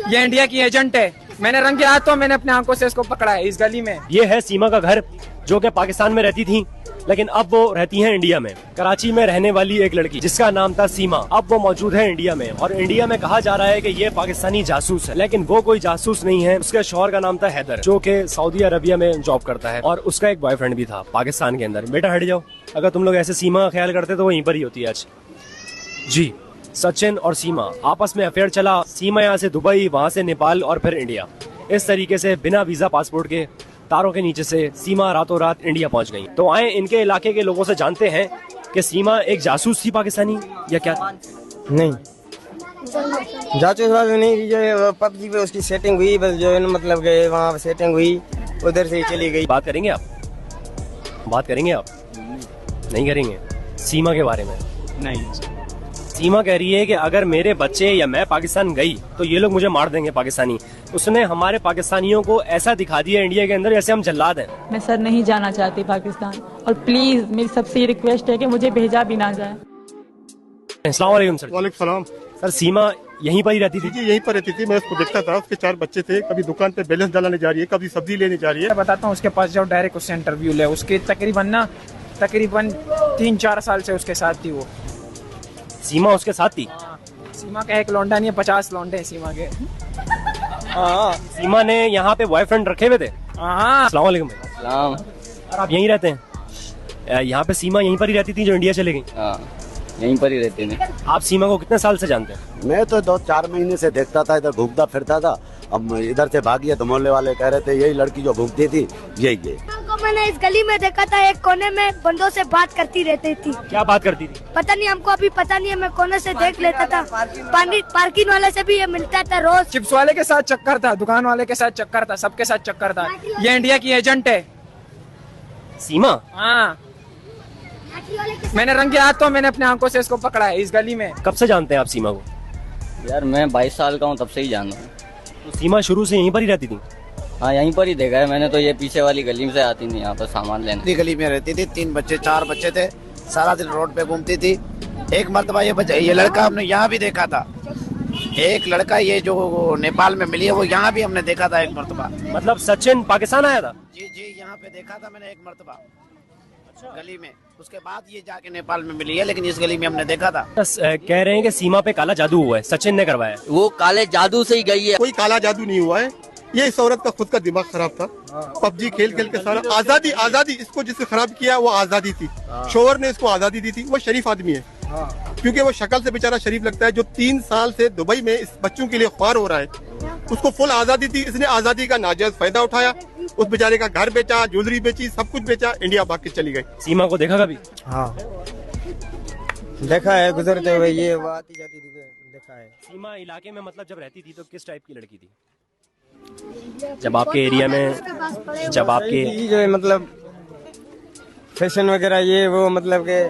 ये इंडिया की एजेंट है। मैंने रंगे हाथों मैंने अपने आंखों से इसको पकड़ा है इस गली में। ये है सीमा का घर, जो कि पाकिस्तान में रहती थी, लेकिन अब वो रहती हैं इंडिया में। कराची में रहने वाली एक लड़की जिसका नाम था सीमा, अब वो मौजूद है इंडिया में। और इंडिया में कहा जा रहा है कि ये पाकिस्तानी जासूस है, लेकिन वो कोई जासूस नहीं है। उसके शौहर का नाम था हैदर, जो कि सऊदी अरबिया में जॉब करता है, और उसका एक बॉयफ्रेंड भी था पाकिस्तान के अंदर। बेटा हट जाओ, अगर तुम लोग ऐसे सीमा का ख्याल करते तो वो यहीं पर ही होती है आज। जी, सचिन और सीमा आपस में अफेयर चला। सीमा यहाँ से दुबई, वहाँ से नेपाल और फिर इंडिया। इस तरीके से बिना वीजा पासपोर्ट के तारों के नीचे से सीमा रातों रात इंडिया पहुंच गई। तो आए इनके इलाके के लोगों से जानते हैं कि सीमा एक जासूस थी पाकिस्तानी या क्या? नहीं, जासूस वाले नहीं, जो पबजी पे उसकी सेटिंग हुई, बस जो है ना, मतलब कि वहाँ सेटिंग हुई, उधर से ही चली गई। बात करेंगे आप? बात करेंगे आप? नहीं करेंगे सीमा के बारे में? नहीं। सीमा कह रही है कि अगर मेरे बच्चे या मैं पाकिस्तान गई तो ये लोग मुझे मार देंगे पाकिस्तानी। उसने हमारे पाकिस्तानियों को ऐसा दिखा दिया इंडिया के अंदर जैसे हम जल्लाद हैं। मैं सर नहीं जाना चाहती पाकिस्तान, और प्लीज मेरी सबसे रिक्वेस्ट है कि मुझे भेजा भी ना जाए। अस्सलाम वालेकुम सर। वालेकुम सलाम। सर सीमा यहीं पर ही रहती थी? जी यहीं पर रहती थी, मैं उसको देखता था। उसके 4 बच्चे थे, कभी दुकान पे बैलेंस डालने जा रही है, कभी सब्जी लेने जा रही है। मैं बताता हूँ, उसके पास जाओ, डायरेक्ट उससे इंटरव्यू ले। उसके तकरीबन 3-4 साल से उसके साथ थी वो। सीमा उसके साथ थी? सीमा का एक लौंडा नहीं है, 50 लौंडे हैं सीमा के। सीमा ने यहाँ पे बॉयफ्रेंड रखे हुए थे? अस्सलाम वालेकुम भाई। सलाम। और आप यहीं रहते हैं? यहाँ पे सीमा यहीं पर ही रहती थी जो इंडिया चले गई? यहीं पर ही रहते थे। आप सीमा को कितने साल से जानते हैं? मैं तो 2-4 महीने से देखता था, इधर घूमता फिरता था। अब इधर से भागी है तो मोहल्ले वाले कह रहे थे यही लड़की जो घूमती थी यही है। मैंने इस गली में देखा था, एक कोने में बंदों से बात करती रहती थी। क्या बात करती थी? पता नहीं, हमको अभी पता नहीं है। मैं कोने से देख लेता था। पार्किंग वाले से भी ये मिलता था रोज। चिप्स वाले के साथ चक्कर था, दुकान वाले के साथ चक्कर था, सबके साथ चक्कर था। ये इंडिया की एजेंट है सीमा। हाँ, मैंने रंगे हाथों मैंने अपने आंखों से इसको पकड़ा है इस गली में। कब से जानते हैं आप सीमा को? यार मैं 22 साल का हूँ, तब से ही जान रहा हूँ। तो सीमा शुरू से यहीं पर ही रहती थी? हाँ, यहीं पर ही देखा है मैंने तो। ये पीछे वाली गली में से आती थी यहाँ पर सामान लेने। गली में रहती थी, 3 बच्चे 4 बच्चे थे, सारा दिन रोड पे घूमती थी। एक मर्तबा ये लड़का हमने यहाँ भी देखा था। एक लड़का ये जो नेपाल में मिली है वो यहाँ भी हमने देखा था एक मर्तबा। मतलब सचिन पाकिस्तान आया था? जी, यहाँ पे देखा था मैंने एक मर्तबा गली में। उसके बाद ये जाके नेपाल में मिली है, लेकिन इस गली में हमने देखा था। कह रहे हैं कि सीमा पे काला जादू हुआ है, सचिन ने करवाया। वो काले जादू से ही गई है। कोई काला जादू नहीं हुआ है, ये इस औरत का खुद का दिमाग खराब था। पबजी खेल खेल के सारा आजादी इसको जिसने खराब किया वो आजादी थी। शोहर ने इसको आजादी दी थी। वो शरीफ आदमी है, क्योंकि वो शक्ल से बेचारा शरीफ लगता है। जो 3 साल से दुबई में इस बच्चों के लिए ख्वार हो रहा है, उसको फुल आजादी थी। इसने आजादी का नाजायज फायदा उठाया। उस बेचारे का घर बेचा, ज्वेलरी बेची, सब कुछ बेचा, इंडिया भाग के चली गई। सीमा को देखा कभी? हाँ, देखा है, गुजरते हुए ये वो आती जाती थी, देखा है। सीमा इलाके में मतलब जब रहती थी तो किस टाइप की लड़की थी? जब आपके एरिया में, जब आपके जो है मतलब फैशन वगैरह ये वो, मतलब के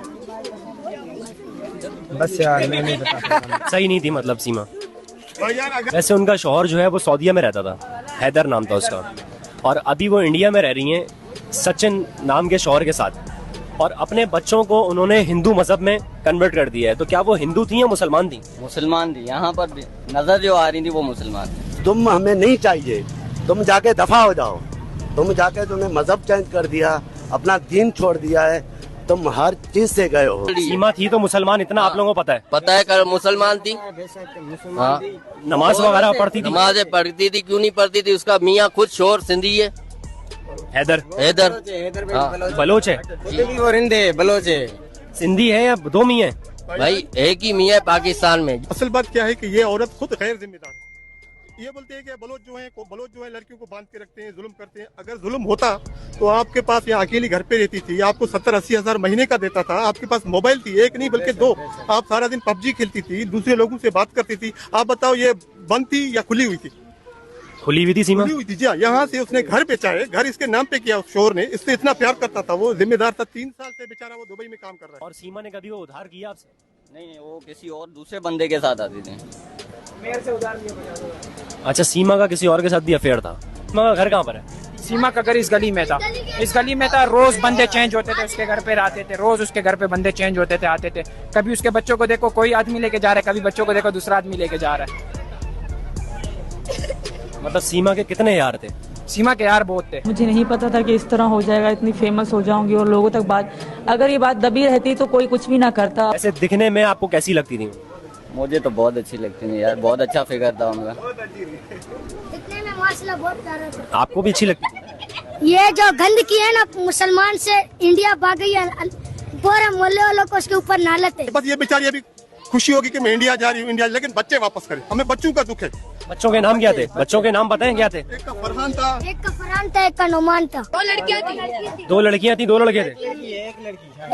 बस यार मैं नहीं बता सकता। सही नहीं थी मतलब सीमा। वैसे उनका शौहर जो है वो सऊदीया में रहता था, हैदर नाम था उसका, और अभी वो इंडिया में रह रही हैं सचिन नाम के शौहर के साथ। और अपने बच्चों को उन्होंने हिंदू मजहब में कन्वर्ट कर दिया है। तो क्या वो हिंदू थी या मुसलमान थी? मुसलमान थी। यहाँ पर भी नजर जो आ रही थी वो मुसलमान थी। तुम हमें नहीं चाहिए, तुम जाके दफा हो जाओ। तुम जाके तुमने मजहब चेंज कर दिया, अपना दीन छोड़ दिया है, तुम हर चीज से गए हो। सीमा थी तो मुसलमान, इतना आप लोगों को पता है? पता है, कर मुसलमान थी। हाँ, नमाज वगैरह पढ़ती थी? नमाजें पढ़ती थी, क्यों नहीं पढ़ती थी? उसका मियाँ खुद शोर सिंधी है, हैदर। बलोच है? वो रिंदे बलोच है। सिंधी है या 2 मियाँ? भाई एक ही मियाँ पाकिस्तान में। असल बात क्या है कि ये औरत खुद गैर जिम्मेदार है। ये बोलते हैं कि बलोच जो है लड़कियों को बांध के रखते हैं, जुल्म करते हैं। अगर जुल्म होता तो आपके पास यहाँ अकेली घर पे रहती थी, आपको 70-80 हजार महीने का देता था। आपके पास मोबाइल थी, एक नहीं बल्कि 2। आप सारा दिन पबजी खेलती थी, दूसरे लोगों से बात करती थी। आप बताओ ये बंद थी या खुली हुई थी? खुली हुई थी सीमा? खुली हुई थी जी। यहाँ से उसने घर बेचा है, घर इसके नाम पे किया। उस शोहर ने, इससे इतना प्यार करता था, वो जिम्मेदार था। 3 साल से बेचारा वो दुबई में काम कर रहा है। और सीमा ने कभी वो उधार किया आपसे? नहीं, वो किसी और दूसरे बंदे के साथ आती थी। अच्छा, सीमा का किसी और के साथ भी अफेयर था। सीमा का घर कहाँ पर है? सीमा का घर इस गली में था। इस गली में था, रोज बंदे चेंज होते थे, उसके घर पे आते थे। रोज उसके घर पे बंदे चेंज होते थे, आते थे। कभी उसके बच्चों को देखो कोई आदमी लेके जा रहा है, कभी बच्चों को देखो दूसरा आदमी लेके जा रहा है। मतलब सीमा के कितने यार थे? सीमा के यार बहुत थे। मुझे नहीं पता था कि इस तरह हो जाएगा, इतनी फेमस हो जाऊंगी और लोगों तक बात, अगर ये बात दबी रहती तो कोई कुछ भी ना करता। ऐसे दिखने में आपको कैसी लगती थी? मुझे तो बहुत अच्छी लगती थी यार, बहुत अच्छा फिगर था उनका। दिखने में माशाल्लाह बहुत प्यारा था। आपको भी अच्छी लगती? ये जो गंदगी है ना मुसलमान से इंडिया भाग गई है, पूरे मोहल्ले वालों को उसके ऊपर नालत है। बस ये बेचारी अभी खुशी होगी कि मैं इंडिया जा रही हूँ, इंडिया, लेकिन बच्चे वापस करें, हमें बच्चों का दुख है। बच्चों के नाम क्या थे? बच्चों के नाम बताएं क्या थे? एक का फरहान था, एक का फरहान था, एक का नोमान था। 2 लड़कियां थी। 2 लड़कियां थी, 2 लड़के थे।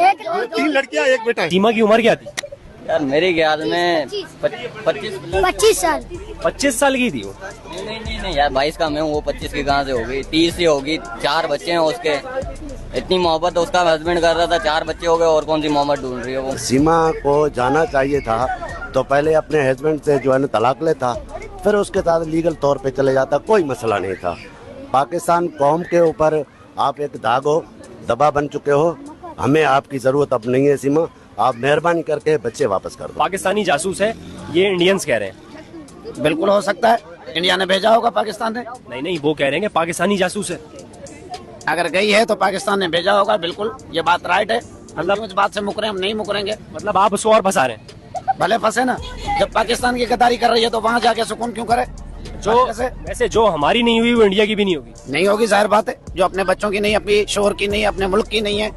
एक 3 लड़कियां, एक बेटा है। सीमा की उम्र क्या थी? यार मेरे ख्याल में 25 साल। 25 साल की थी वो। नहीं यार, 22 का मैं हूँ, वो 25 की कहाँ से होगी? 30 ही होगी। 4 बच्चे हैं उसके, इतनी मोहब्बत उसका हस्बैंड कर रहा था, 4 बच्चे हो गए, और कौन सी मोहब्बत ढूंढ रही है वो? सीमा को जाना चाहिए था तो पहले अपने हस्बैंड से जो है ना तलाक लेता, फिर उसके साथ लीगल तौर पे चले जाता, कोई मसला नहीं था। पाकिस्तान कौम के ऊपर आप एक दाग हो, दबा बन चुके हो, हमें आपकी जरूरत अब नहीं है सीमा, आप मेहरबानी करके बच्चे वापस कर दो। पाकिस्तानी जासूस है ये इंडियंस कह रहे हैं। बिल्कुल हो सकता है, इंडिया ने भेजा होगा पाकिस्तान ने। नहीं, वो कह रहे हैं कि पाकिस्तानी जासूस है। अगर गई है तो पाकिस्तान ने भेजा होगा, बिल्कुल ये बात राइट है। मतलब इस बात से मुकरे हम नहीं मुकरेंगे। मतलब आप उसको और फंसा रहे हैं? भले फंसे ना, जब पाकिस्तान की गद्दारी कर रही है तो वहाँ जाके सुकून क्यों करे? जो वैसे जो हमारी नहीं हुई वो इंडिया की भी नहीं होगी। नहीं होगी, जाहिर बात है। जो अपने बच्चों की नहीं, अपनी शोहर की नहीं, अपने मुल्क की नहीं है,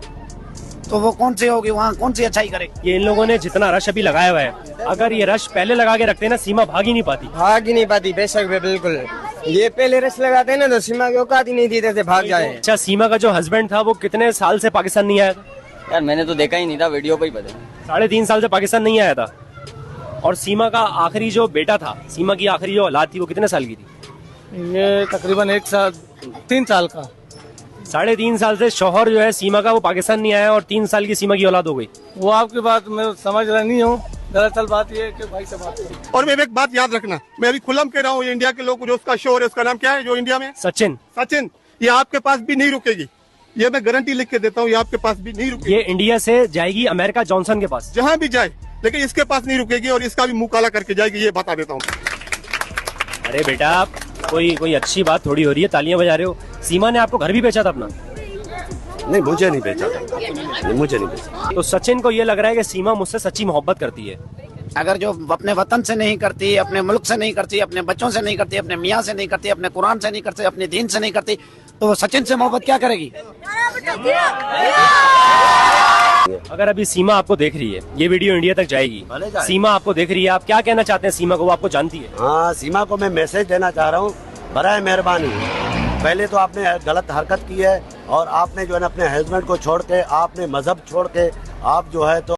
तो वो कौन सी होगी? वहाँ कौन सी अच्छाई करेगी? ये इन लोगों ने जितना रश अभी लगाया हुआ है, अगर ये रश पहले लगा के रखते ना, सीमा भाग ही नहीं पाती। भाग ही नहीं पाती, बेशक बिल्कुल। ये पहले रश लगाते हैं ना तो सीमा की औकात ही नहीं देते थे भाग जाए। अच्छा, सीमा का जो हस्बैंड था वो कितने साल से पाकिस्तान नहीं आया था? यार मैंने तो देखा ही नहीं था, वीडियो पे ही पता। 3.5 साल से पाकिस्तान नहीं आया था। और सीमा का आखिरी जो बेटा था, सीमा की आखिरी जो औलाद थी, वो कितने साल की थी? ये तकरीबन 3 साल का। 3.5 साल से शौहर जो है सीमा का वो पाकिस्तान नहीं आया और 3 साल की सीमा की औलाद हो गई। वो आपकी बात मैं समझ रहा नहीं हूँ, दरअसल बात ये है कि भाई से बात करो। और मैं एक बात याद रखना, मैं अभी खुलम कह रहा हूँ, इंडिया के लोग, जो उसका शोर है, उसका नाम क्या है जो इंडिया में? सचिन। ये आपके पास भी नहीं रुकेगी, ये मैं गारंटी लिख के देता हूँ, ये आपके पास भी नहीं रुकेगी। ये इंडिया से जाएगी अमेरिका जॉनसन के पास, जहाँ भी जाए, लेकिन इसके पास नहीं रुकेगी और इसका भी मुंह काला करके जाएगी, ये बता देता हूँ। अरे बेटा, कोई अच्छी बात थोड़ी हो रही है, तालियां बजा रहे हो। सीमा ने आपको घर भी बेचा था अपना? नहीं, मुझे नहीं बेचा था, मुझे नहीं बेचा। तो सचिन को ये लग रहा है कि सीमा मुझसे सच्ची मोहब्बत करती है। अगर जो अपने वतन से नहीं करती, अपने मुल्क से नहीं करती, अपने बच्चों से नहीं करती, अपने मियाँ से नहीं करती, अपने कुरान से नहीं करती, अपने दीन से नहीं करती, तो वो सचिन से मोहब्बत क्या करेगी? अगर अभी सीमा आपको देख रही है, ये वीडियो इंडिया तक जाएगी, सीमा आपको देख रही है, आप क्या कहना चाहते हैं सीमा को? वो आपको जानती है? हाँ, सीमा को मैं मैसेज देना चाह रहा हूँ, बराए मेहरबानी, पहले तो आपने गलत हरकत की है और आपने जो है ना अपने हस्बैंड को छोड़ के, आपने मजहब छोड़ के, आप जो है तो